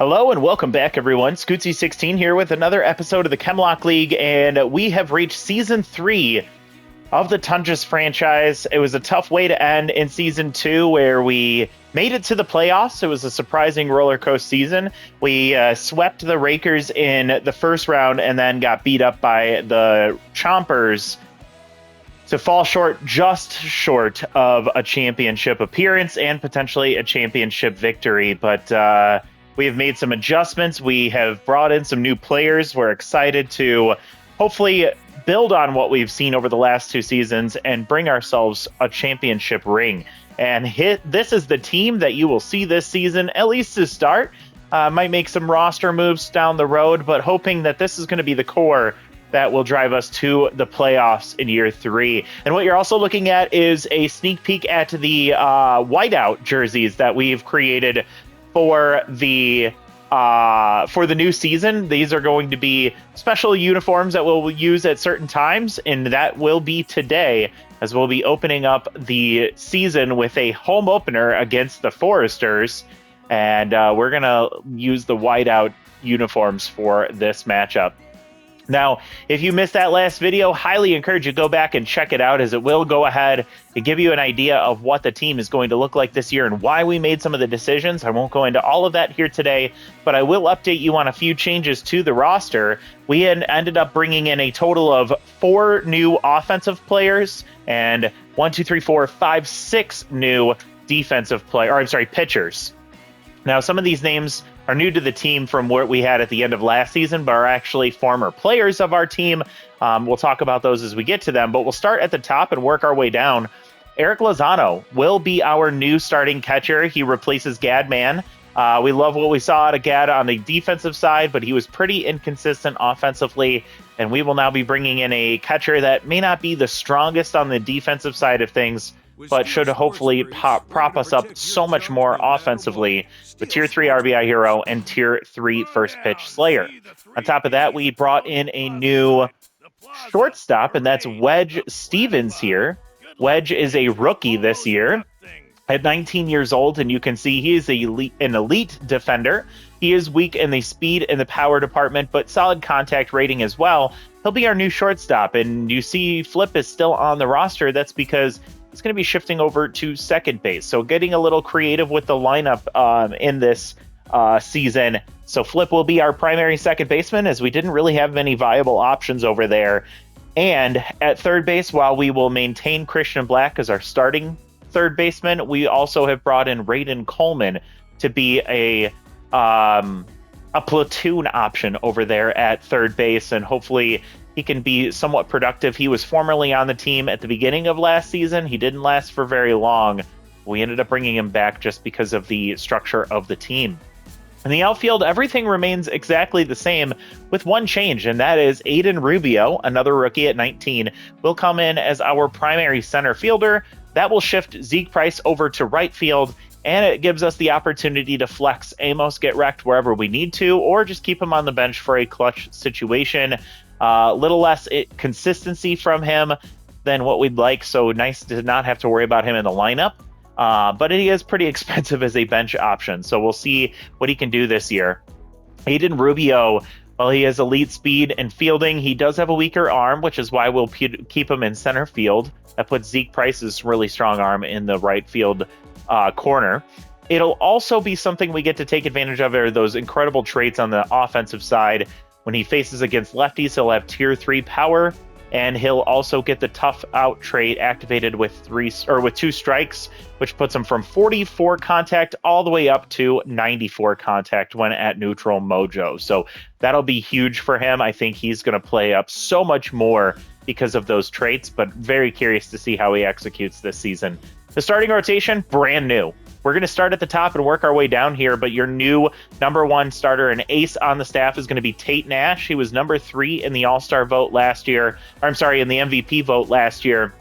Hello and welcome back, everyone. Scootsy16 here with another episode of the Chem Lock League, and we have reached Season 3 of the Tundras franchise. It was a tough way to end in Season 2, where we made it to the playoffs. It was a surprising roller coaster season. We swept the Rakers in the first round and then got beat up by the Chompers to fall just short of a championship appearance and potentially a championship victory. But we have made some adjustments. We have brought in some new players. We're excited to hopefully build on what we've seen over the last two seasons and bring ourselves a championship ring. And this is the team that you will see this season, at least to start. Might make some roster moves down the road, but hoping that this is going to be the core that will drive us to the playoffs in year 3. And what you're also looking at is a sneak peek at the whiteout jerseys that we've created for the new season. These are going to be special uniforms that we'll use at certain times, and that will be today, as we'll be opening up the season with a home opener against the Foresters, and we're going to use the whiteout uniforms for this matchup. Now, if you missed that last video, highly encourage you to go back and check it out, as it will go ahead and give you an idea of what the team is going to look like this year and why we made some of the decisions. I won't go into all of that here today, but I will update you on a few changes to the roster. We ended up bringing in a total of 4 new offensive players and 6 new defensive pitchers. Now, some of these names are new to the team from what we had at the end of last season, but are actually former players of our team. We'll talk about those as we get to them, but we'll start at the top and work our way down. Eric Lozano will be our new starting catcher. He replaces Gadman. We love what we saw out of Gad on the defensive side, but he was pretty inconsistent offensively, and we will now be bringing in a catcher that may not be the strongest on the defensive side of things, but should hopefully prop us up so much more offensively with Tier 3 RBI Hero and Tier 3 First Pitch Slayer. On top of that, we brought in a new shortstop, and that's Wedge Stevens here. Wedge is a rookie this year at 19 years old, and you can see he is an elite defender. He is weak in the speed and the power department, but solid contact rating as well. He'll be our new shortstop, and you see Flip is still on the roster. That's because it's going to be shifting over to second base. So getting a little creative with the lineup in this season. So Flip will be our primary second baseman, as we didn't really have many viable options over there. And at third base, while we will maintain Christian Black as our starting third baseman, we also have brought in Raiden Coleman to be a platoon option over there at third base, and hopefully he can be somewhat productive. He was formerly on the team at the beginning of last season. He didn't last for very long. We ended up bringing him back just because of the structure of the team. In the outfield, everything remains exactly the same with one change, and that is Aiden Rubio, another rookie at 19, will come in as our primary center fielder. That will shift Zeke Price over to right field, and it gives us the opportunity to flex Amos Get Wrecked wherever we need to, or just keep him on the bench for a clutch situation. Little less consistency from him than what we'd like, so nice to not have to worry about him in the lineup. But he is pretty expensive as a bench option, so we'll see what he can do this year. Aiden Rubio, while he has elite speed and fielding, he does have a weaker arm, which is why we'll keep him in center field. That puts Zeke Price's really strong arm in the right field corner. It'll also be something we get to take advantage of, are those incredible traits on the offensive side. When he faces against lefties, he'll have Tier 3 power, and he'll also get the tough out trait activated with 2 strikes, which puts him from 44 contact all the way up to 94 contact when at neutral mojo. So that'll be huge for him. I think he's going to play up so much more because of those traits, but very curious to see how he executes this season. The starting rotation, brand new. We're going to start at the top and work our way down here, but your new number 1 starter and ace on the staff is going to be Tate Nash. He was number 3 in the All-Star vote last year, in the MVP vote last year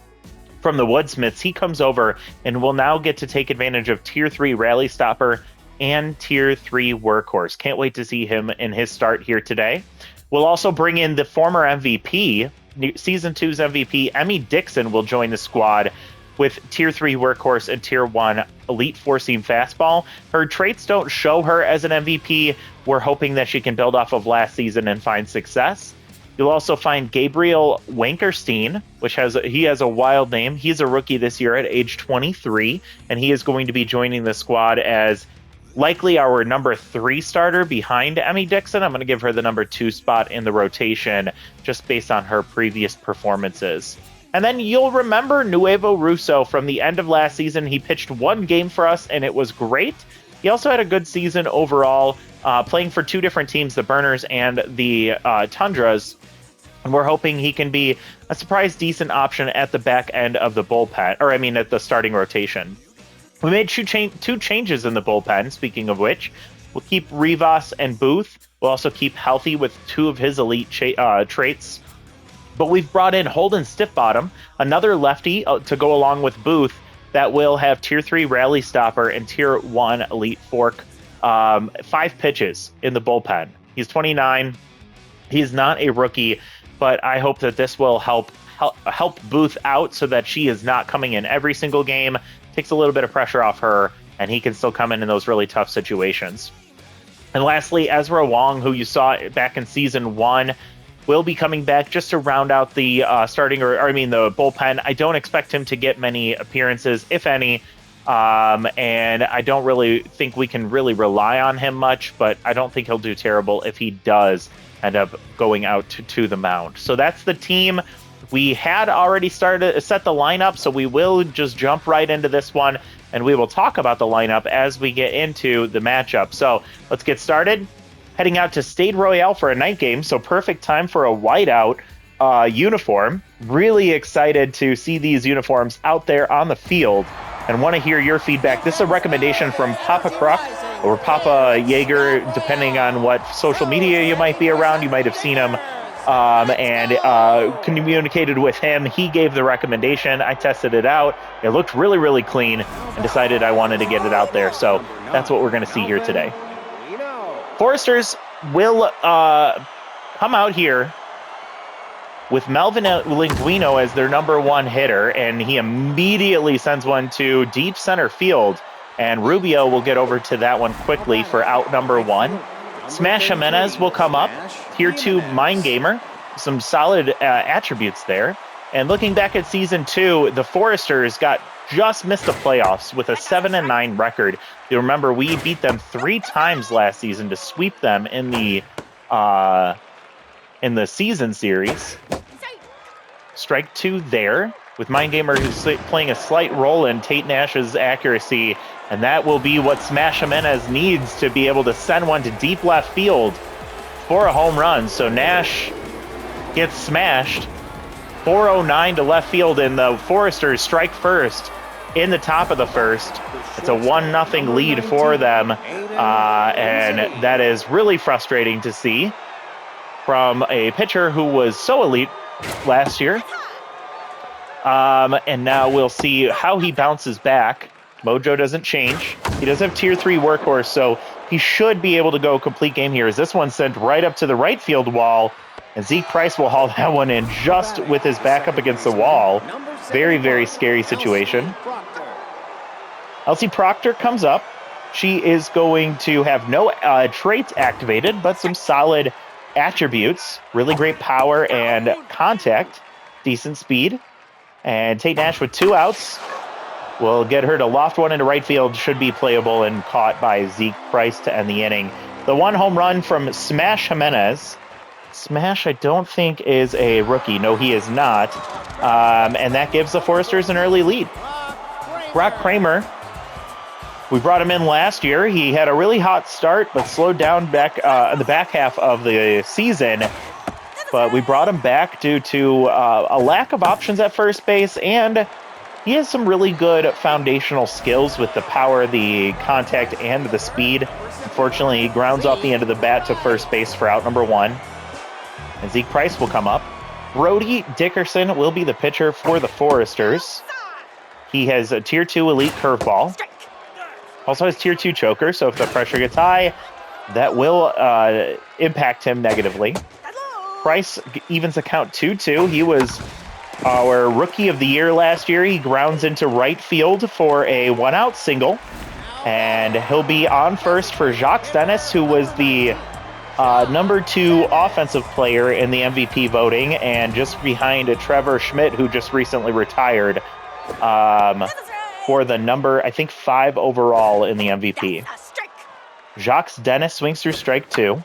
from the Woodsmiths. He comes over and will now get to take advantage of Tier 3 Rally Stopper and Tier 3 Workhorse. Can't wait to see him in his start here today. We'll also bring in the former MVP, Season 2's MVP, Emmy Dixon will join the squad with Tier 3 workhorse and Tier 1 elite four-seam fastball. Her traits don't show her as an MVP. We're hoping that she can build off of last season and find success. You'll also find Gabriel Wankerstein, he has a wild name. He's a rookie this year at age 23, and he is going to be joining the squad as likely our number 3 starter behind Emmy Dixon. I'm going to give her the number 2 spot in the rotation just based on her previous performances. And then you'll remember Nuevo Russo from the end of last season. He pitched 1 game for us, and it was great. He also had a good season overall, playing for 2 different teams, the Burners and the Tundras. And we're hoping he can be a surprise decent option at the back end of the bullpen, at the starting rotation. We made 2 changes in the bullpen, speaking of which. We'll keep Rivas and Booth. We'll also keep Healthy with 2 of his elite traits. But we've brought in Holden Stiffbottom, another lefty to go along with Booth, that will have Tier 3 rally stopper and Tier 1 elite fork. 5 pitches in the bullpen. He's 29. He's not a rookie, but I hope that this will help Booth out so that she is not coming in every single game, takes a little bit of pressure off her, and he can still come in those really tough situations. And lastly, Ezra Wong, who you saw back in Season 1, will be coming back just to round out the the bullpen. I don't expect him to get many appearances, if any, and I don't really think we can really rely on him much, but I don't think he'll do terrible if he does end up going out to the mound. So that's the team. We had already set the lineup, so we will just jump right into this one, and we will talk about the lineup as we get into the matchup. So let's get started. Heading out to Stade Royale for a night game, so perfect time for a whiteout uniform. Really excited to see these uniforms out there on the field and want to hear your feedback. This is a recommendation from Papa Croc or Papa Jaeger, depending on what social media you might be around. You might have seen him and communicated with him. He gave the recommendation. I tested it out. It looked really, really clean and decided I wanted to get it out there. So that's what we're going to see here today. Foresters will come out here with Melvin Linguino as their number 1 hitter, and he immediately sends one to deep center field, and Rubio will get over to that one quickly for out number 1. Smash Jimenez will come up, Tier 2 Mind Gamer, some solid attributes there. And looking back at Season 2, the Foresters just missed the playoffs with a 7-9 record. You remember we beat them 3 times last season to sweep them in the season series. Strike 2 there with Mind Gamer, who's playing a slight role in Tate Nash's accuracy, and that will be what Smash Jimenez needs to be able to send one to deep left field for a home run. So Nash gets smashed. 409 to left field, and the Foresters strike first in the top of the first. It's a 1-0 lead for them, and that is really frustrating to see from a pitcher who was so elite last year. And now we'll see how he bounces back. Mojo doesn't change. He does have Tier 3 workhorse, so he should be able to go complete game here, as this one's sent right up to the right field wall, and Zeke Price will haul that one in just with his back up against the wall. Very, very scary situation. Elsie Proctor comes up. She is going to have no traits activated, but some solid attributes. Really great power and contact. Decent speed. And Tate Nash with 2 outs will get her to loft one into right field. Should be playable and caught by Zeke Price to end the inning. The 1 home run from Smash Jimenez. Smash, I don't think, is a rookie. No, he is not. And that gives the Foresters an early lead. Brock Kramer, we brought him in last year. He had a really hot start, but slowed down back in the back half of the season. But we brought him back due to a lack of options at first base, and he has some really good foundational skills with the power, the contact, and the speed. Unfortunately, he grounds off the end of the bat to first base for out number 1. And Zeke Price will come up. Brody Dickerson will be the pitcher for the Foresters. He has a Tier 2 elite curveball. Also has Tier 2 choker, so if the pressure gets high, that will impact him negatively. Price evens the count 2-2. He was our rookie of the year last year. He grounds into right field for a 1-out single. And he'll be on first for Jacques Dennis, who was the number 2 offensive player in the MVP voting, and just behind Trevor Schmidt, who just recently retired, for the number, I think, 5 overall in the MVP. Jacques Dennis swings through strike 2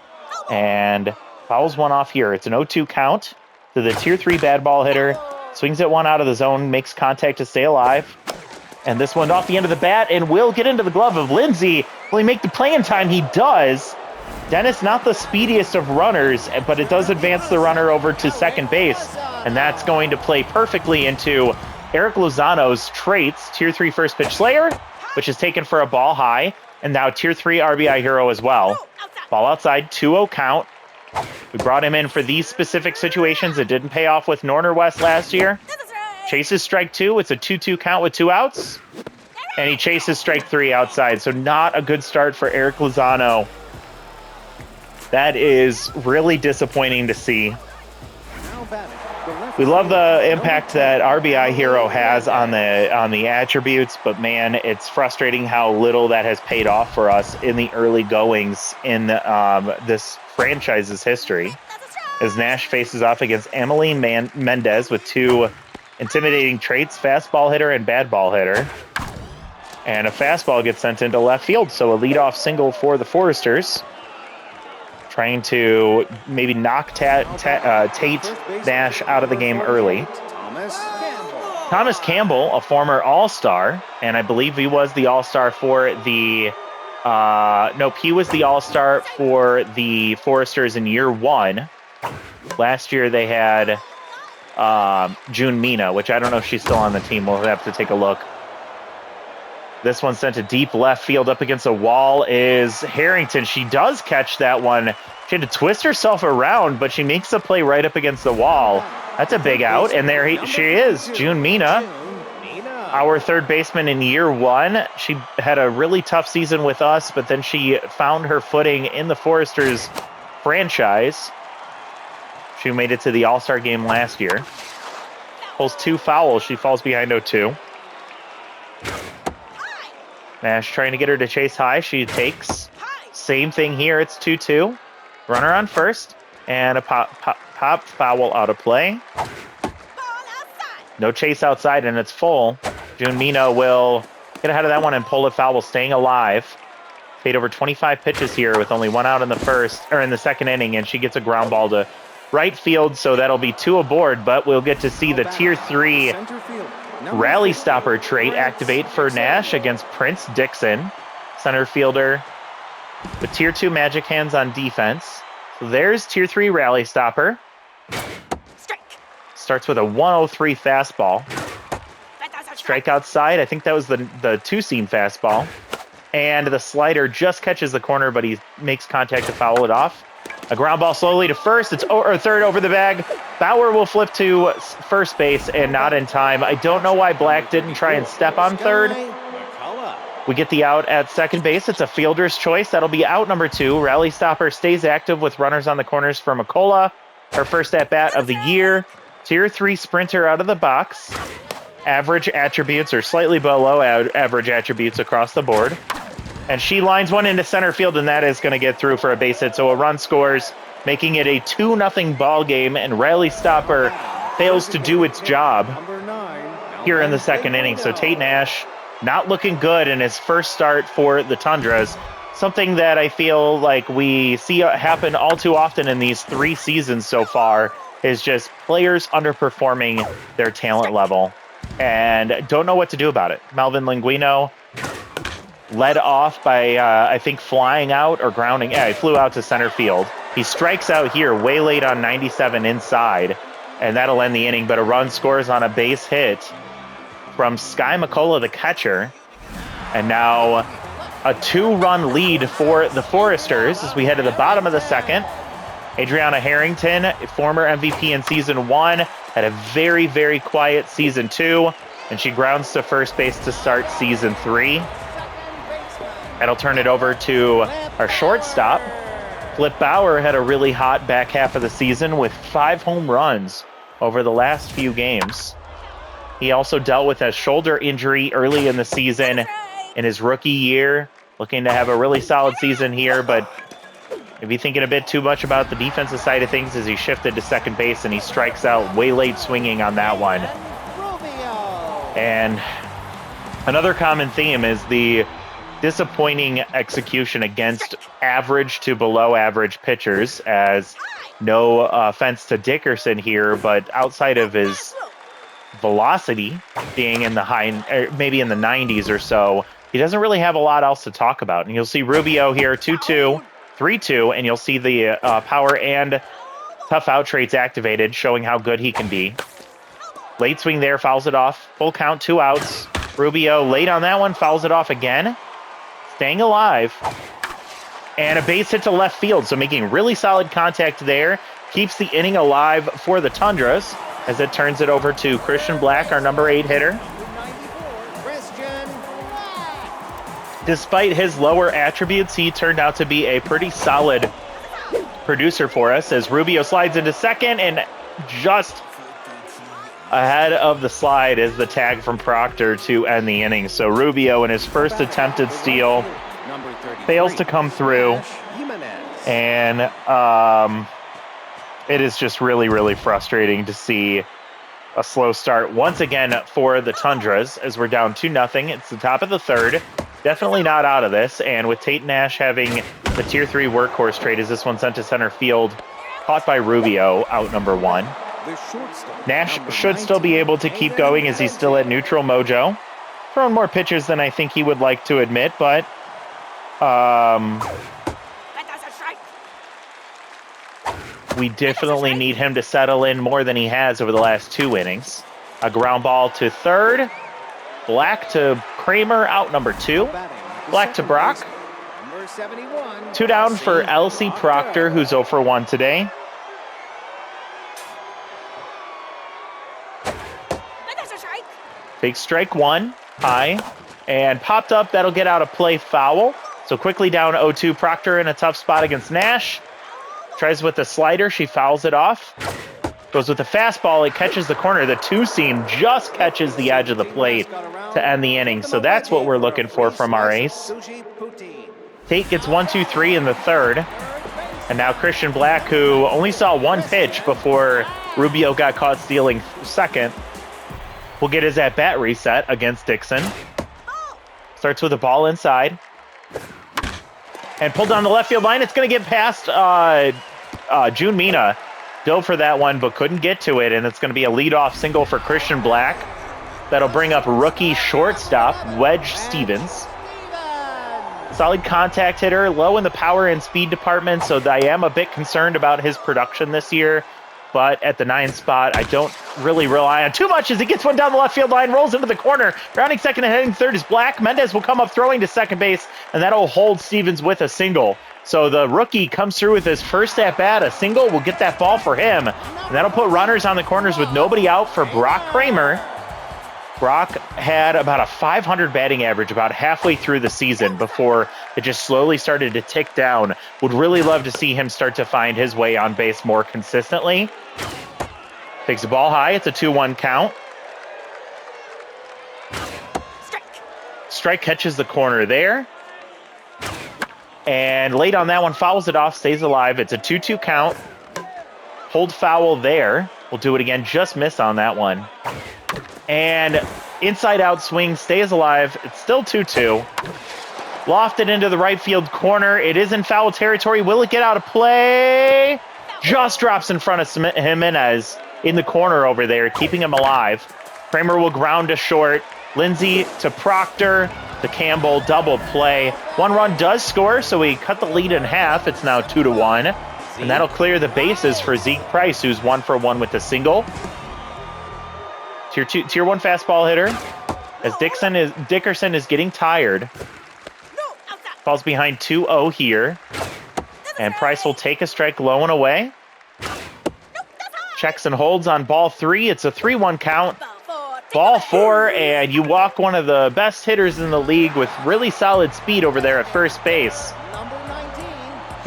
and fouls one off here. It's an 0-2 count to the tier 3 bad ball hitter. Swings it one out of the zone, makes contact to stay alive. And this one off the end of the bat and will get into the glove of Lindsay. Will he make the play in time? He does. Dennis, not the speediest of runners, but it does advance the runner over to second base. And that's going to play perfectly into Eric Lozano's traits, tier 3 first pitch slayer, which is taken for a ball high, and now tier 3 RBI hero as well. Ball outside, 2-0 count. We brought him in for these specific situations. It didn't pay off with Norner West last year. Chases strike 2. It's a 2-2 count with 2 outs. And he chases strike 3 outside. So not a good start for Eric Lozano. That is really disappointing to see. We love the impact that RBI Hero has on the attributes, but man, it's frustrating how little that has paid off for us in the early goings in this franchise's history. As Nash faces off against Emily Mendez with 2 intimidating traits, fastball hitter and bad ball hitter. And a fastball gets sent into left field, so a leadoff single for the Foresters. Trying to maybe knock Tate Nash out of the game early. Thomas Campbell, a former All-Star, and I believe he was the All-Star for the... nope, he was the All-Star for the Foresters in year 1. Last year they had June Mina, which I don't know if she's still on the team. We'll have to take a look. This one sent to deep left field up against the wall is Harrington. She does catch that one. She had to twist herself around, but she makes the play right up against the wall. That's a big out, and there she is, June Mina, our third baseman in year 1. She had a really tough season with us, but then she found her footing in the Foresters franchise. She made it to the All-Star game last year. Pulls 2 fouls. She falls behind 0-2. Nash trying to get her to chase high. She takes. Same thing here. It's 2-2. Runner on first. And a pop foul out of play. No chase outside, and it's full. June Mina will get ahead of that one and pull it foul, staying alive. Paid over 25 pitches here with only 1 out in the second inning, and she gets a ground ball to right field, so that'll be 2 aboard, but we'll get to see the tier 3 rally stopper trait activate for Nash against Prince Dixon, center fielder with tier 2 magic hands on defense. So there's tier 3 rally stopper. Starts with a 103 fastball. Strike outside. I think that was the two-seam fastball. And the slider just catches the corner, but he makes contact to foul it off. A ground ball slowly to first. It's third over the bag. Bauer will flip to first base and not in time. I don't know why Black didn't try and step on third. We get the out at second base. It's a fielder's choice. That'll be out number 2. Rally stopper stays active with runners on the corners for McCullough. Her first at-bat of the year. Tier 3 sprinter out of the box. Average attributes or slightly below average attributes across the board. And she lines one into center field, and that is going to get through for a base hit. So a run scores, making it a 2-0 ball game, and Rally Stopper fails to do its job here in the second inning. So Tate Nash not looking good in his first start for the Tundras. Something that I feel like we see happen all too often in these 3 seasons so far is just players underperforming their talent level and don't know what to do about it. Melvin Linguino led off by, I think, flying out or grounding. Yeah, he flew out to center field. He strikes out here way late on 97 inside, and that'll end the inning. But a run scores on a base hit from Sky McCullough, the catcher. And now a 2-run lead for the Foresters as we head to the bottom of the second. Adriana Harrington, former MVP in Season 1, had a very, very quiet Season 2, and she grounds to first base to start Season 3. That'll turn it over to our shortstop. Flip Bauer had a really hot back half of the season with 5 home runs. over the last few games. He also dealt with a shoulder injury early in the season in his rookie year. Looking to have a really solid season here, but maybe thinking a bit too much about the defensive side of things as he shifted to second base and he strikes out way late swinging on that one. And another common theme is the disappointing execution against average to below average pitchers, as no offense to Dickerson here, but outside of his velocity being in the high, maybe in the 90s or so, he doesn't really have a lot else to talk about. And you'll see Rubio here 2-2, 3-2, and you'll see the power and tough out traits activated, showing how good he can be. Late swing there, fouls it off. Full count, 2 outs. Rubio late on that one, fouls it off again. Staying alive. And a base hit to left field, so making really solid contact there. Keeps the inning alive for the Tundras as it turns it over to Christian Black, our number 8 hitter. Despite his lower attributes, he turned out to be a pretty solid producer for us as Rubio slides into second, and just ahead of the slide is the tag from Proctor to end the inning. So Rubio, in his first attempted steal, fails to come through, and it is just really, really frustrating to see a slow start once again for the Tundras as we're down 2-0. It's the top of the third. Definitely not out of this, and with Tate Nash having the Tier 3 workhorse trade as this one sent to center field, caught by Rubio, out number 1. Nash should still be able to keep going as he's still at neutral mojo. Thrown more pitches than I think he would like to admit, but we definitely need him to settle in more than he has over the last 2 innings. A ground ball to third. Black to Kramer, out number 2. Black to Brock. 2 down for Elsie Proctor, who's 0 for 1 today. Takes strike 1, high, and popped up. That'll get out of play, foul. So quickly down 0-2. Proctor in a tough spot against Nash. Tries with the slider. She fouls it off. Goes with the fastball. It catches the corner. The 2-seam just catches the edge of the plate to end the inning. So that's what we're looking for from our ace. Tate gets 1-2-3 in the third. And now Christian Black, who only saw 1 pitch before Rubio got caught stealing second, will get his at-bat reset against Dixon. Starts with a ball inside. And pulled down the left field line. It's going to get past June Mina. Dove for that one, but couldn't get to it. And it's going to be a leadoff single for Christian Black. That'll bring up rookie shortstop, Wedge Stevens. Solid contact hitter, low in the power and speed department, so I am a bit concerned about his production this year. But at the 9 spot, I don't really rely on too much as he gets one down the left field line, rolls into the corner. Rounding second and heading third is Black. Mendez will come up throwing to second base, and that'll hold Stevens with a single. So the rookie comes through with his first at-bat. A single will get that ball for him, and that'll put runners on the corners with nobody out for Brock Kramer. Brock had about a 500 batting average about halfway through the season before it just slowly started to tick down. Would really love to see him start to find his way on base more consistently. Takes the ball high. It's a 2-1 count. Strike catches the corner there. And late on that one, fouls it off, stays alive. It's a 2-2 count. Hold foul there. We'll do it again. Just missed on that one. And inside out swing, stays alive. It's still 2-2. Lofted into the right field corner. It is in foul territory. Will it get out of play? Just drops in front of Jimenez in the corner over there, keeping him alive. Kramer will ground to short. Lindsay to Proctor to Campbell, double play. 1 run does score, so we cut the lead in half. It's now 2-1. And that'll clear the bases for Zeke Price, who's 1 for 1 with the single. Tier 1 fastball hitter, as Dickerson is getting tired. Falls behind 2-0 here. And Price will take a strike low and away. Checks and holds on ball 3. It's a 3-1 count. Ball 4, and you walk one of the best hitters in the league with really solid speed over there at first base.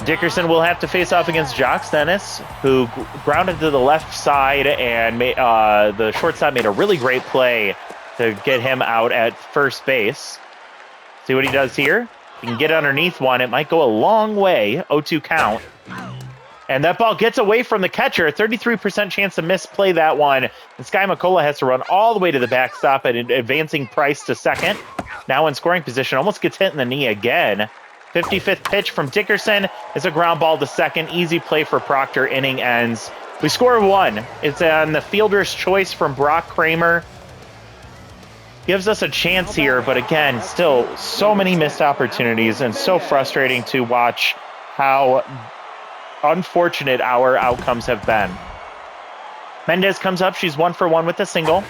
Dickerson will have to face off against Jocks Dennis, who grounded to the left side, and the shortstop made a really great play to get him out at first base. See what he does here? He can get underneath one. It might go a long way. 0-2 count. And that ball gets away from the catcher. 33% chance to misplay that one. And Sky McCullough has to run all the way to the backstop and advancing Price to second. Now in scoring position, almost gets hit in the knee again. 55th pitch from Dickerson is a ground ball to second. Easy play for Proctor. Inning ends. We score one. It's on the fielder's choice from Brock Kramer. Gives us a chance here, but again, still so many missed opportunities and so frustrating to watch how unfortunate our outcomes have been. Mendez comes up. She's 1 for 1 with a single.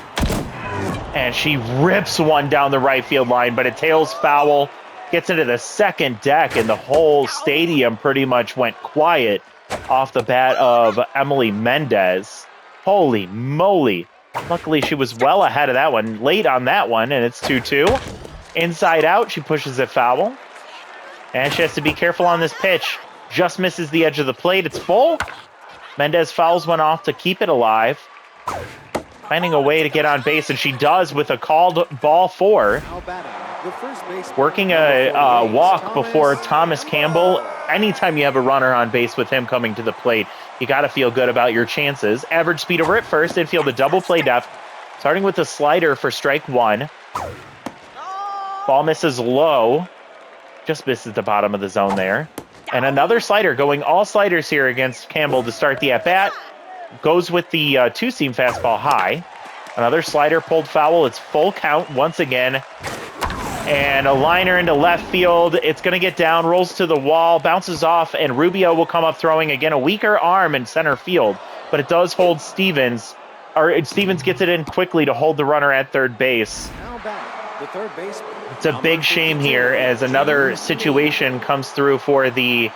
And she rips one down the right field line, but it tails foul. Gets into the second deck, and the whole stadium pretty much went quiet off the bat of Emily Mendez. Holy moly. Luckily, she was well ahead of that one. Late on that one, and it's 2-2. Inside out, she pushes it foul. And she has to be careful on this pitch. Just misses the edge of the plate. It's full. Mendez fouls one off to keep it alive. Finding a way to get on base, and she does with a called ball 4. Working a walk before Thomas Campbell. Anytime you have a runner on base with him coming to the plate, you got to feel good about your chances. Average speed over at first. Infield a double play depth. Starting with the slider for strike 1. Ball misses low. Just misses the bottom of the zone there. And another slider, going all sliders here against Campbell to start the at-bat. Goes with the two-seam fastball high. Another slider pulled foul. It's full count once again. And a liner into left field. It's going to get down, rolls to the wall, bounces off, and Rubio will come up throwing again. A weaker arm in center field, but it does hold Stevens. Or Stevens gets it in quickly to hold the runner at third base. It's a big shame here as another situation comes through for the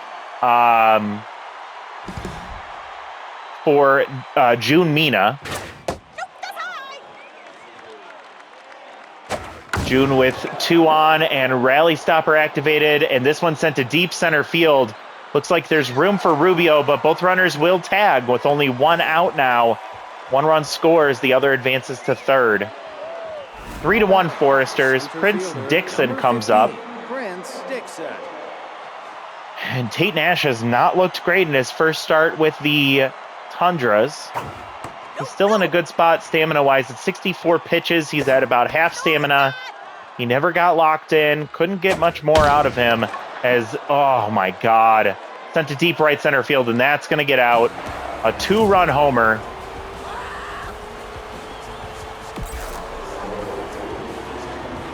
June Mina. June with 2 on and rally stopper activated, and this one sent to deep center field. Looks like there's room for Rubio, but both runners will tag with only 1 out now. 1 run scores, the other advances to third. 3-1 Foresters. Prince Dixon comes up. And Tate Nash has not looked great in his first start with the Tundras. He's still in a good spot stamina-wise. At 64 pitches, he's at about half stamina. He never got locked in. Couldn't get much more out of him as, oh my God, sent to deep right center field, and that's going to get out. A 2-run homer.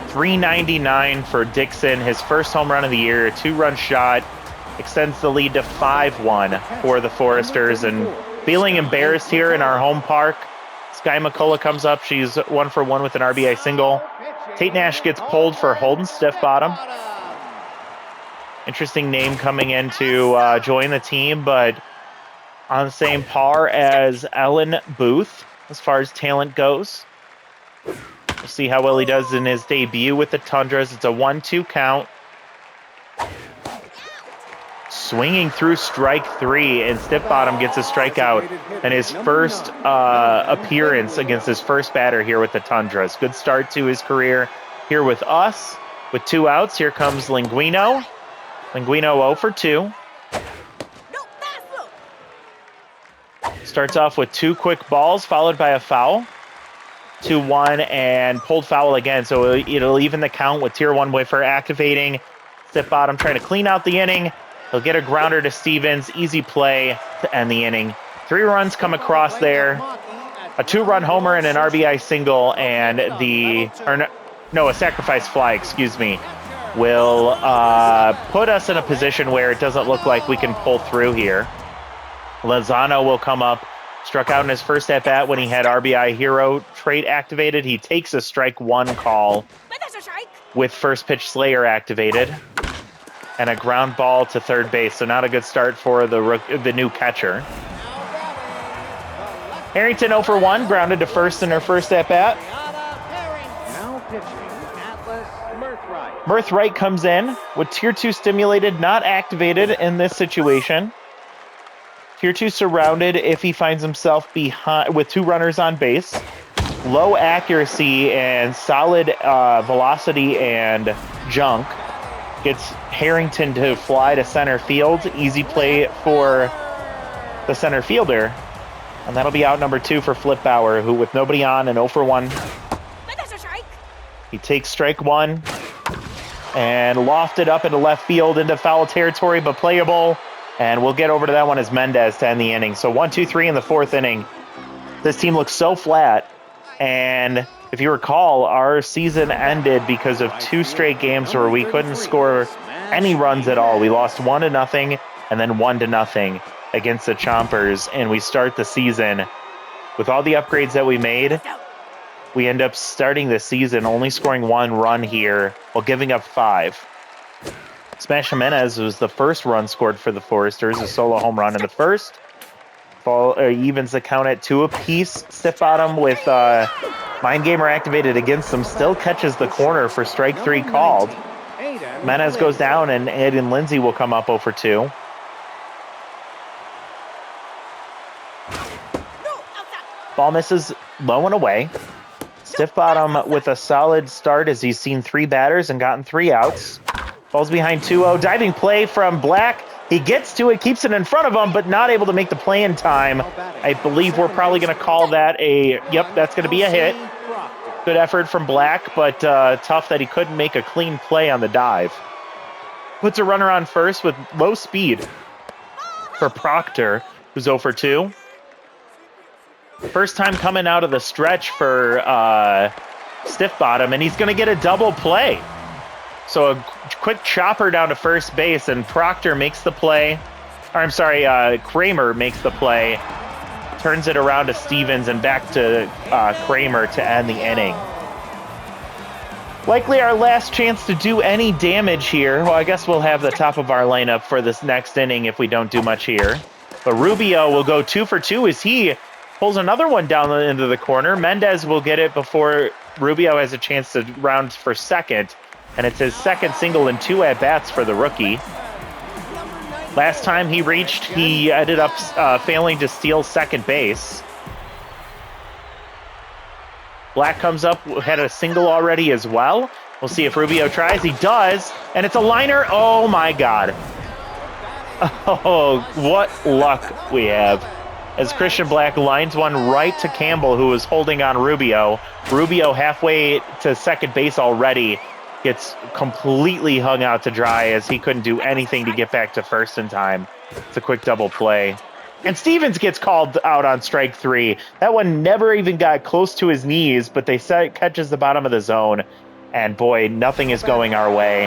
.399 for Dixon, his first home run of the year, a 2-run shot. Extends the lead to 5-1 for the Foresters, and feeling embarrassed here in our home park. Sky McCullough comes up. She's 1 for 1 with an RBI single. Tate Nash gets pulled for Holden Stiff-Bottom. Interesting name coming in to join the team, but on the same par as Ellen Booth as far as talent goes. We'll see how well he does in his debut with the Tundras. It's a 1-2 count. Swinging through strike 3, and Stiff-Bottom gets a strikeout in his first appearance against his first batter here with the Tundras. Good start to his career here with us. With 2 outs, here comes Linguino. Linguino 0 for 2. Starts off with 2 quick balls, followed by a foul. 2-1, and pulled foul again, so it'll even the count with Tier 1 whiffer activating. Stiff-Bottom trying to clean out the inning. He'll get a grounder to Stevens. Easy play to end the inning. 3 runs come across there. A 2-run homer and an RBI single, and a sacrifice fly, excuse me, will put us in a position where it doesn't look like we can pull through here. Lozano will come up. Struck out in his first at-bat when he had RBI hero trait activated. He takes a strike 1 call with first pitch Slayer activated. And a ground ball to third base, so not a good start for the new catcher. Harrington 0 for 1, grounded to first in her first at-bat. Now pitching, Atlas Murthright. Mirth Wright comes in with Tier 2 stimulated, not activated in this situation. Tier 2 surrounded if he finds himself behind with 2 runners on base. Low accuracy and solid velocity and junk. Gets Harrington to fly to center field. Easy play for the center fielder. And that'll be out number 2 for Flip Bauer, who with nobody on and 0 for 1. He takes strike 1 and lofted up into left field into foul territory, but playable. And we'll get over to that one as Mendez to end the inning. So 1, 2, 3 in the 4th inning. This team looks so flat. And if you recall, our season ended because of 2 straight games where we couldn't score any runs at all. We lost 1-0 and then 1-0 against the Chompers. And we start the season with all the upgrades that we made. We end up starting the season only scoring 1 run here while giving up 5. Smash Jimenez was the first run scored for the Foresters, a solo home run in the first. Evens the count at 2 apiece. Stiff bottom with Mind Gamer activated against them. Still catches the corner for strike 3 called. Jimenez goes down and Aiden Lindsay will come up 0 for 2. Ball misses low and away. Stiff bottom with a solid start as he's seen 3 batters and gotten 3 outs. Falls behind 2-0. Diving play from Black. He gets to it, keeps it in front of him, but not able to make the play in time. I believe we're probably going to call that yep, that's going to be a hit. Good effort from Black, but tough that he couldn't make a clean play on the dive. Puts a runner on first with low speed for Proctor, who's 0 for 2. First time coming out of the stretch for Stiff Bottom, and he's going to get a double play. So a quick chopper down to first base, and Proctor makes the play. Or I'm sorry, Kramer makes the play. Turns it around to Stevens and back to Kramer to end the inning. Likely our last chance to do any damage here. Well, I guess we'll have the top of our lineup for this next inning if we don't do much here. But Rubio will go 2 for 2 as he pulls another one down into the corner. Mendez will get it before Rubio has a chance to round for second. And it's his second single in 2 at-bats for the rookie. Last time he reached, he ended up failing to steal second base. Black comes up, had a single already as well. We'll see if Rubio tries. He does, and it's a liner. Oh, my God. Oh, what luck we have. As Christian Black lines one right to Campbell, who was holding on Rubio. Rubio halfway to second base already. Gets completely hung out to dry as he couldn't do anything to get back to first in time. It's a quick double play. And Stevens gets called out on strike 3. That one never even got close to his knees, but they said it catches the bottom of the zone. And boy, nothing is going our way.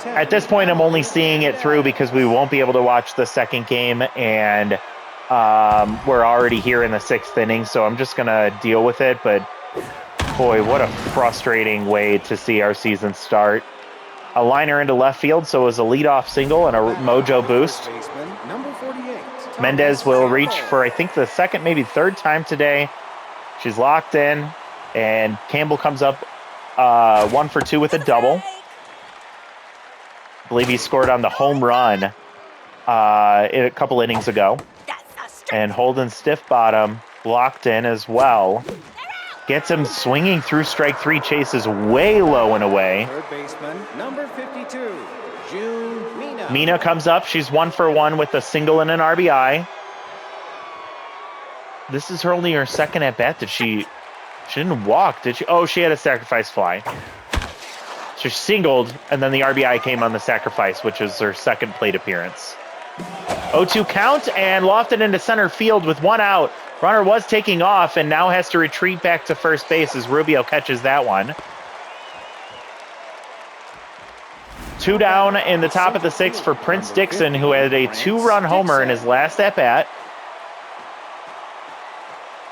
At this point, I'm only seeing it through because we won't be able to watch the second game, and we're already here in the 6th inning, so I'm just going to deal with it. But boy, what a frustrating way to see our season start. A liner into left field, so it was a leadoff single and a mojo boost. Mendez will reach for, I think, the second, maybe third time today. She's locked in, and Campbell comes up 1 for 2 with a double. I believe he scored on the home run a couple innings ago. And Holden Stiff Bottom locked in as well. Gets him swinging through strike 3, chases way low and away. Third baseman, number 52, June Mina. Mina comes up. She's 1 for 1 with a single and an RBI. This is only her second at bat. She didn't walk, did she? Oh, she had a sacrifice fly. She singled, and then the RBI came on the sacrifice, which is her second plate appearance. 0-2 count, and lofted into center field with 1 out. Runner was taking off and now has to retreat back to first base as Rubio catches that one. 2 down in the top of the 6th for Prince Dixon, who had a 2-run homer in his last at-bat.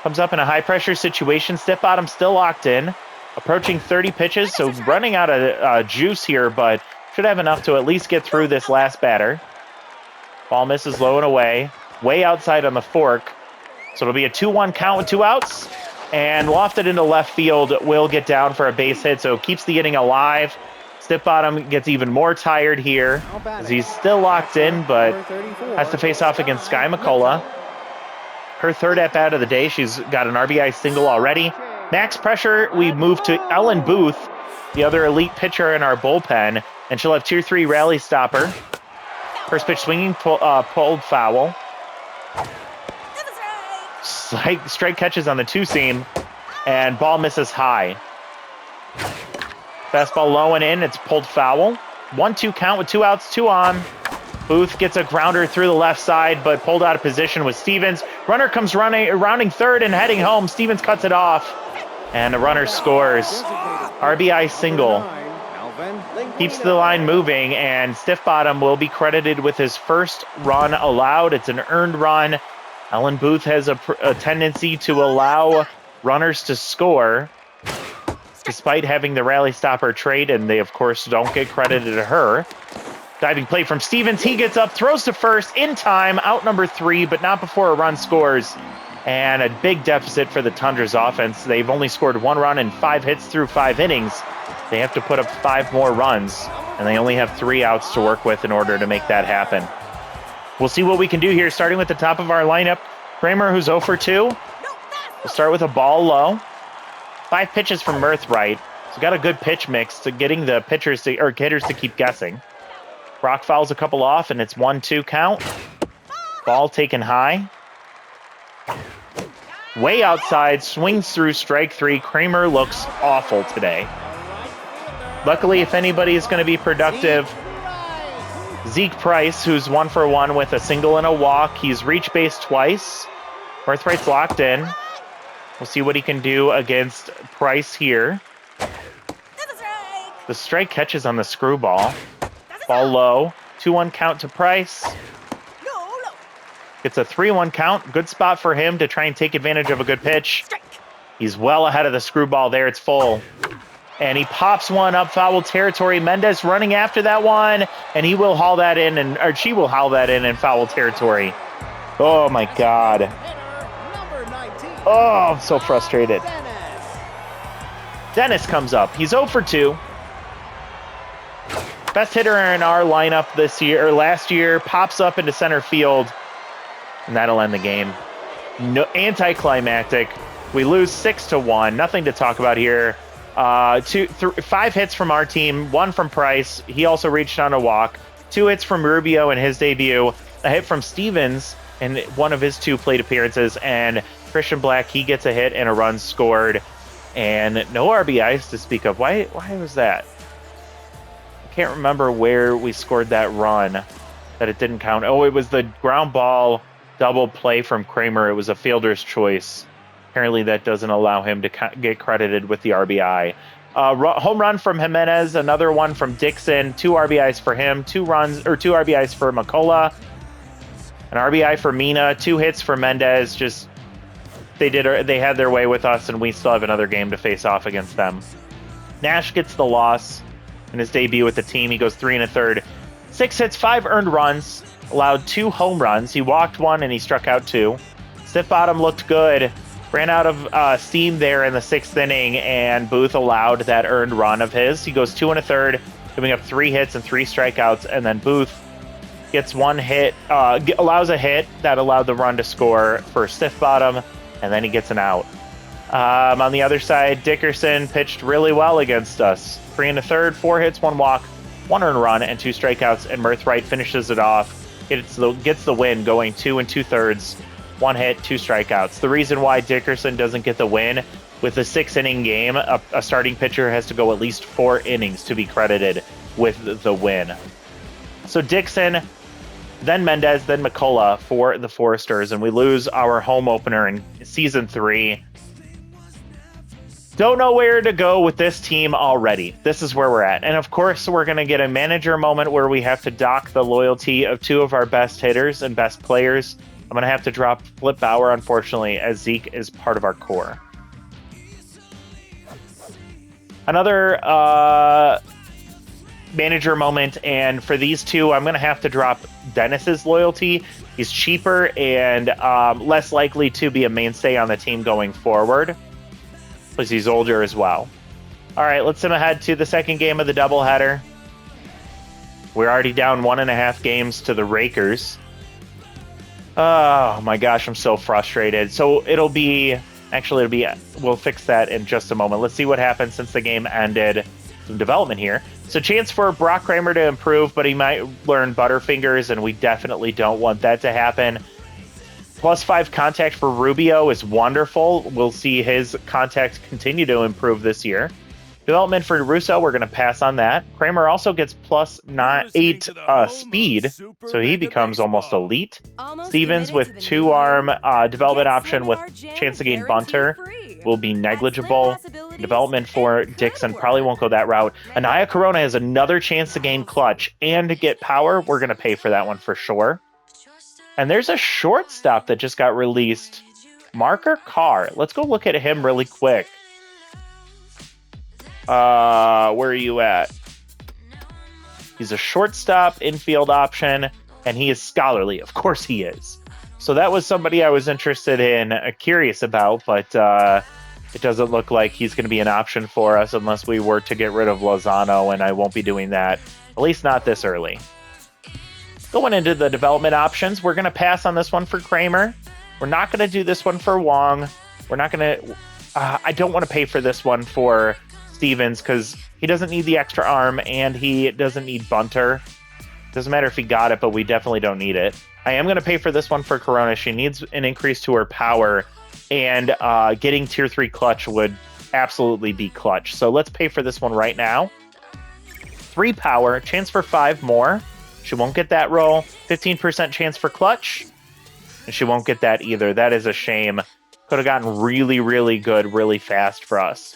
Comes up in a high-pressure situation. Stiff Bottom still locked in. Approaching 30 pitches, so running out of juice here, but should have enough to at least get through this last batter. Ball misses low and away. Way outside on the fork. So it'll be a 2-1 count with 2 outs. And lofted into left field will get down for a base hit, so it keeps the inning alive. Stiff Bottom gets even more tired here as he's still locked in, but has to face off against Sky McCullough. Her third at-bat of the day. She's got an RBI single already. Max pressure, we move to Ellen Booth, the other elite pitcher in our bullpen, and she'll have Tier 3 rally stopper. First pitch swinging, pulled foul. Strike catches on the two-seam, and ball misses high. Fastball low and in, it's pulled foul. 1-2 count with 2 outs, 2 on. Booth gets a grounder through the left side, but pulled out of position with Stevens. Runner comes rounding third and heading home. Stevens cuts it off, and the runner scores. RBI single. Keeps the line moving, and Stiff Bottom will be credited with his first run allowed. It's an earned run. Ellen Booth has a tendency to allow runners to score, despite having the rally stopper trait, and they, of course, don't get credited to her. Diving play from Stevens. He gets up, throws to first in time, out number 3, but not before a run scores. And a big deficit for the Tundra's offense. They've only scored 1 run and 5 hits through 5 innings. They have to put up 5 more runs, and they only have 3 outs to work with in order to make that happen. We'll see what we can do here, starting with the top of our lineup. Kramer, who's 0 for 2. We'll start with a ball low. 5 pitches from Mirthright. So got a good pitch mix to getting the hitters to keep guessing. Brock fouls a couple off, and it's 1-2 count. Ball taken high. Way outside, swings through strike 3. Kramer looks awful today. Luckily, if anybody is going to be productive, Zeke Price, who's 1 for 1 with a single and a walk. He's reached base twice. Mirthright's locked in. We'll see what he can do against Price here. The strike catches on the screwball. Ball low. 2-1 count to Price. It's a 3-1 count. Good spot for him to try and take advantage of a good pitch. He's well ahead of the screwball there. It's full. And he pops one up foul territory. Mendez running after that one, and he will haul that in, or she will haul that in foul territory. Oh my God. Oh, I'm so frustrated. Dennis comes up. He's 0 for 2. Best hitter in our lineup last year, pops up into center field, and that'll end the game. No, anticlimactic. We lose 6-1. Nothing to talk about here. 5 hits from our team, 1 from Price. He also reached on a walk. 2 hits from Rubio in his debut. A hit from Stevens in one of his 2 plate appearances. And Christian Black, he gets a hit and a run scored. And no RBIs to speak of. Why was that? I can't remember where we scored that run that it didn't count. Oh, it was the ground ball double play from Kramer. It was a fielder's choice. Apparently that doesn't allow him to get credited with the RBI. Home run from Jimenez, another one from Dixon, 2 RBIs for him, 2 RBIs for McCullough, an RBI for Mina, 2 hits for Mendez. Just they had their way with us, and we still have another game to face off against them. Nash gets the loss in his debut with the team. He goes 3 1/3, 6 hits, 5 earned runs, allowed 2 home runs. He walked 1 and he struck out 2. Stiff Bottom looked good. Ran out of steam there in the 6th inning, and Booth allowed that earned run of his. He goes 2 1/3, giving up 3 hits and 3 strikeouts, and then Booth gets 1 hit, allows a hit that allowed the run to score for Stiff Bottom, and then he gets an out. On the other side, Dickerson pitched really well against us. 3 1/3, 4 hits, 1 walk, 1 earned run, and 2 strikeouts, and Mirthright finishes it off. Gets the win, going 2 2/3. 1 hit, 2 strikeouts. The reason why Dickerson doesn't get the win, with a 6-inning game, a starting pitcher has to go at least 4 innings to be credited with the win. So Dixon, then Mendez, then McCullough for the Foresters, and we lose our home opener in Season 3. Don't know where to go with this team already. This is where we're at. And of course, we're going to get a manager moment where we have to dock the loyalty of 2 of our best hitters and best players. I'm going to have to drop Flip Bauer, unfortunately, as Zeke is part of our core. Another manager moment, and for these 2, I'm going to have to drop Dennis's loyalty. He's cheaper and less likely to be a mainstay on the team going forward. Plus, he's older as well. All right, let's sim ahead to the second game of the doubleheader. We're already down 1.5 games to the Rakers. Oh my gosh, I'm so frustrated. So we'll fix that in just a moment. Let's see what happens since the game ended. Some development here. So chance for Brock Kramer to improve, but he might learn Butterfingers, and we definitely don't want that to happen. +5 contact for Rubio is wonderful. We'll see his contact continue to improve this year. Development for Russo, we're going to pass on that. Kramer also gets +8 speed, so he becomes almost elite. Stevens with 2-arm development option with chance to gain Bunter will be negligible. Development for Dixon probably won't go that route. Anaya Corona has another chance to gain clutch and to get power. We're going to pay for that one for sure. And there's a shortstop that just got released. Marker Carr. Let's go look at him really quick. Where are you at? He's a shortstop, infield option, and he is scholarly. Of course he is. So that was somebody I was interested in, curious about, but it doesn't look like he's going to be an option for us unless we were to get rid of Lozano, and I won't be doing that, at least not this early. Going into the development options, we're going to pass on this one for Kramer. We're not going to do this one for Wong. We're not going to... I don't want to pay for this one for Stevens because he doesn't need the extra arm and he doesn't need Bunter. Doesn't matter if he got it, but we definitely don't need it. I am going to pay for this one for Corona. She needs an increase to her power, and getting tier 3 clutch would absolutely be clutch. So let's pay for this one right now. 3 power, chance for 5 more. She won't get that roll. 15% chance for clutch, and she won't get that either. That is a shame. Could have gotten really, really good, really fast for us.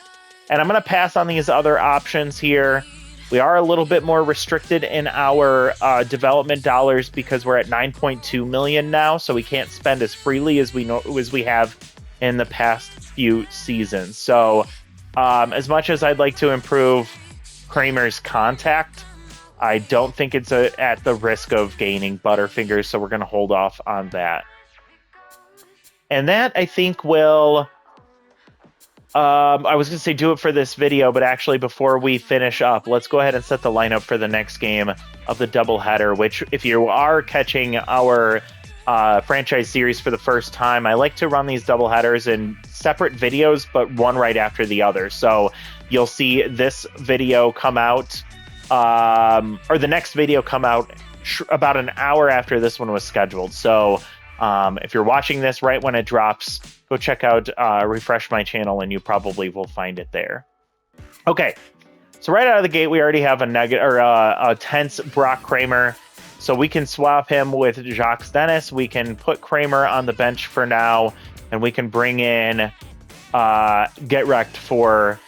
And I'm going to pass on these other options here. We are a little bit more restricted in our development dollars because we're at 9.2 million now, so we can't spend as freely as we have in the past few seasons. So as much as I'd like to improve Kramer's contact, I don't think it's at the risk of gaining Butterfingers, so we're going to hold off on that. And that, I think, will... I was going to say do it for this video, but actually before we finish up, let's go ahead and set the lineup for the next game of the doubleheader, which if you are catching our franchise series for the first time, I like to run these doubleheaders in separate videos, but one right after the other. So you'll see this video come out, or the next video come out about an hour after this one was scheduled. So if you're watching this right when it drops, go check out Refresh My Channel, and you probably will find it there. Okay, so right out of the gate, we already have a tense Brock Kramer, so we can swap him with Jacques Dennis. We can put Kramer on the bench for now, and we can bring in Get Wrecked for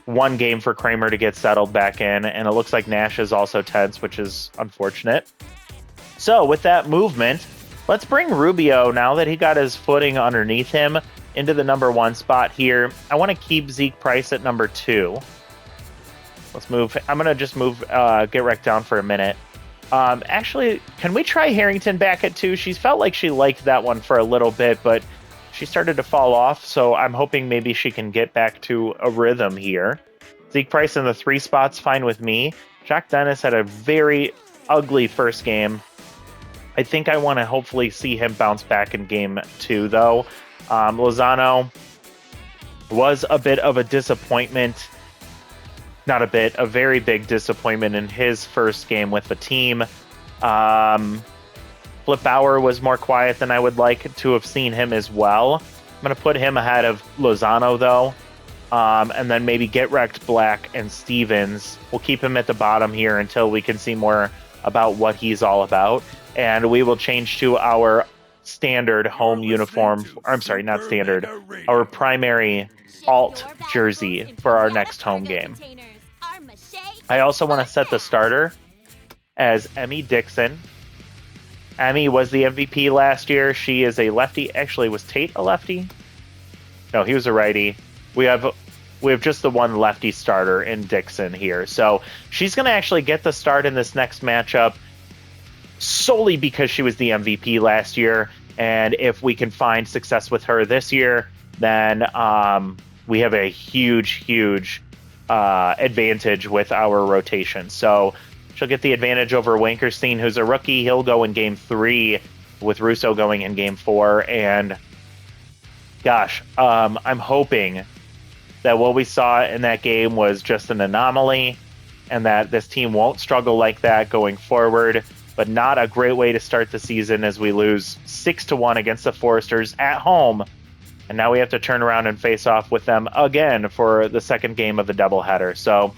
one game for Kramer to get settled back in, and it looks like Nash is also tense, which is unfortunate. So with that movement, let's bring Rubio, now that he got his footing underneath him, into the number 1 spot here. I want to keep Zeke Price at number 2. Let's move. I'm going to just move Get Wrecked down for a minute. Actually, can we try Harrington back at 2? She's felt like she liked that one for a little bit, but she started to fall off, so I'm hoping maybe she can get back to a rhythm here. Zeke Price in the 3 spot's fine with me. Jack Dennis had a very ugly first game. I think I want to hopefully see him bounce back in game 2, though. Lozano was a bit of a disappointment. Not a bit, a very big disappointment in his first game with the team. Flip Bauer was more quiet than I would like to have seen him as well. I'm going to put him ahead of Lozano, though. And then maybe Get Wrecked, Black, and Stevens. We'll keep him at the bottom here until we can see more about what he's all about. And we will change to our standard home uniform. I'm sorry, not standard. Our primary alt jersey for our next home game. I also want to set the starter as Emmy Dixon. Emmy was the MVP last year. She is a lefty. Actually, was Tate a lefty? No, he was a righty. We have just the one lefty starter in Dixon here. So she's going to actually get the start in this next matchup solely because she was the MVP last year. And if we can find success with her this year, then we have a huge, huge advantage with our rotation. So she'll get the advantage over Wankerstein, who's a rookie. He'll go in game 3 with Russo going in game 4. And gosh, I'm hoping that what we saw in that game was just an anomaly and that this team won't struggle like that going forward. But not a great way to start the season as we lose 6-1 against the Foresters at home. And now we have to turn around and face off with them again for the second game of the doubleheader. So,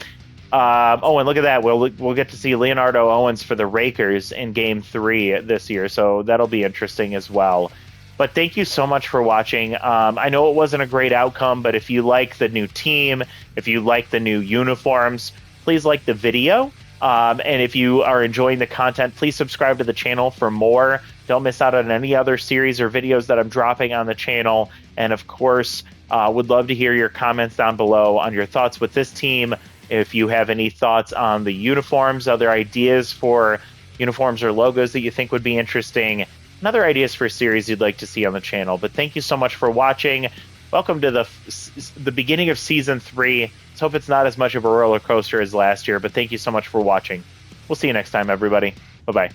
and look at that. We'll get to see Leonardo Owens for the Rakers in game 3 this year. So that'll be interesting as well. But thank you so much for watching. I know it wasn't a great outcome, but if you like the new team, if you like the new uniforms, please like the video. And if you are enjoying the content, please subscribe to the channel for more. Don't miss out on any other series or videos that I'm dropping on the channel. And of course, would love to hear your comments down below on your thoughts with this team. If you have any thoughts on the uniforms, other ideas for uniforms or logos that you think would be interesting, and other ideas for a series you'd like to see on the channel. But thank you so much for watching. Welcome to the beginning of Season 3. Let's hope it's not as much of a roller coaster as last year, but thank you so much for watching. We'll see you next time, everybody. Bye-bye.